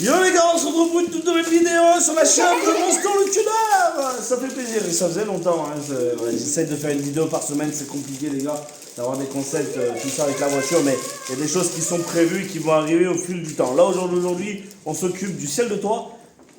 Yo les gars, on se retrouve pour une toute nouvelle vidéo sur la chaîne de Monster le Tuner. Ça fait plaisir et ça faisait longtemps. J'essaie de faire une vidéo par semaine, c'est compliqué les gars, d'avoir des concepts, tout ça avec la voiture, mais il y a des choses qui sont prévues qui vont arriver au fil du temps. Là aujourd'hui, on s'occupe du ciel de toit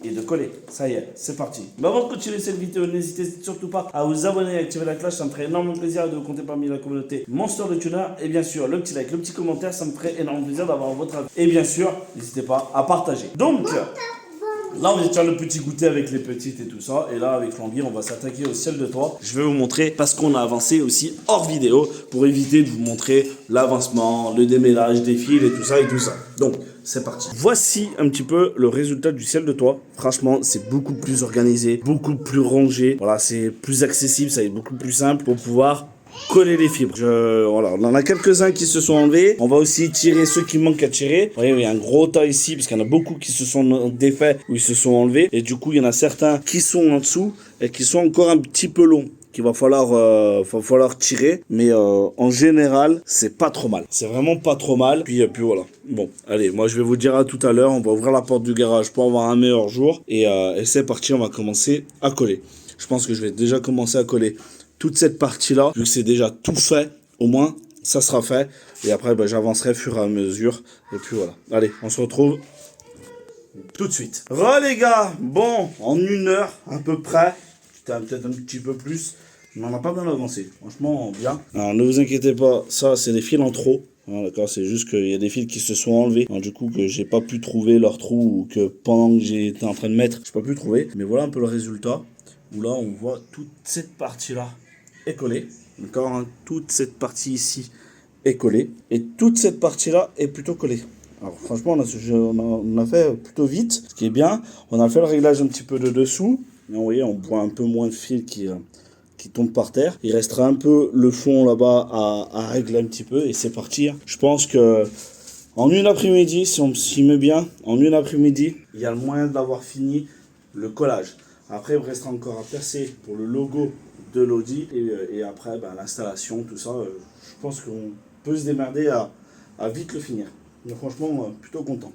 et de coller. Ça y est, c'est parti. Mais avant de continuer cette vidéo, n'hésitez surtout pas à vous abonner et activer la cloche, ça me ferait énormément plaisir de vous compter parmi la communauté Monster le Tuner. Et bien sûr, le petit like, le petit commentaire, ça me ferait énormément plaisir d'avoir votre avis. Et bien sûr, n'hésitez pas à partager. Donc, là, on vient de faire le petit goûter avec les petites et tout ça. Et là, avec Flambier, on va s'attaquer au ciel de toit. Je vais vous montrer parce qu'on a avancé aussi hors vidéo pour éviter de vous montrer l'avancement, le démêlage des fils et tout ça et tout ça. Donc, c'est parti. Voici un petit peu le résultat du ciel de toit. Franchement, c'est beaucoup plus organisé, beaucoup plus rangé. Voilà, c'est plus accessible, ça va être beaucoup plus simple pour pouvoir coller les fibres. Voilà, on en a quelques-uns qui se sont enlevés. On va aussi tirer ceux qui manquent à tirer. Vous voyez, il y a un gros tas ici parce qu'il y en a beaucoup qui se sont défaits ou ils se sont enlevés. Et du coup, il y en a certains qui sont en dessous et qui sont encore un petit peu longs, qu'il va falloir tirer, mais en général c'est pas trop mal, c'est vraiment pas trop mal. Puis voilà, bon allez, moi je vais vous dire à tout à l'heure. On va ouvrir la porte du garage pour avoir un meilleur jour et c'est parti, on va commencer à coller. Je pense que je vais déjà commencer à coller toute cette partie là, vu que c'est déjà tout fait, au moins ça sera fait, et après j'avancerai au fur et à mesure, et puis voilà. Allez, on se retrouve tout de suite. Les gars, bon, en 1 heure à peu près, peut-être un petit peu plus, mais on n'a pas bien avancé, franchement bien. Alors ne vous inquiétez pas, ça c'est des fils en trop. Ah, d'accord, c'est juste qu'il y a des fils qui se sont enlevés, alors, du coup que j'ai pas pu trouver leur trou, ou que pendant que j'étais en train de mettre, j'ai pas pu trouver. Mais voilà un peu le résultat, où là on voit toute cette partie là est collée, d'accord, hein, toute cette partie ici est collée, et toute cette partie là est plutôt collée. Alors franchement on a fait plutôt vite, ce qui est bien. On a fait le réglage un petit peu de dessous. Vous voyez, on voit un peu moins de fils qui tombent par terre. Il restera un peu le fond là-bas à régler un petit peu, et c'est parti. Je pense que en une après-midi, si on s'y met bien, en une après-midi, il y a le moyen d'avoir fini le collage. Après, il restera encore à percer pour le logo de l'Audi, et après l'installation, tout ça. Je pense qu'on peut se démerder à vite le finir. Mais franchement, plutôt content.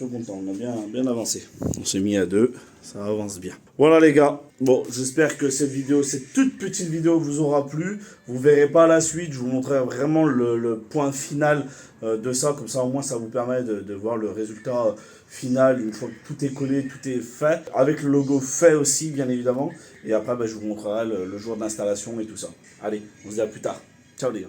On a bien avancé. On s'est mis à 2, ça avance bien. Voilà les gars, bon, j'espère que cette toute petite vidéo vous aura plu. Vous verrez pas la suite, je vous montrerai vraiment le point final de ça. Comme ça au moins ça vous permet de voir le résultat final une fois que tout est collé, tout est fait. Avec le logo fait aussi bien évidemment. Et après je vous montrerai le jour d'installation et tout ça. Allez, on se dit à plus tard. Ciao les gars.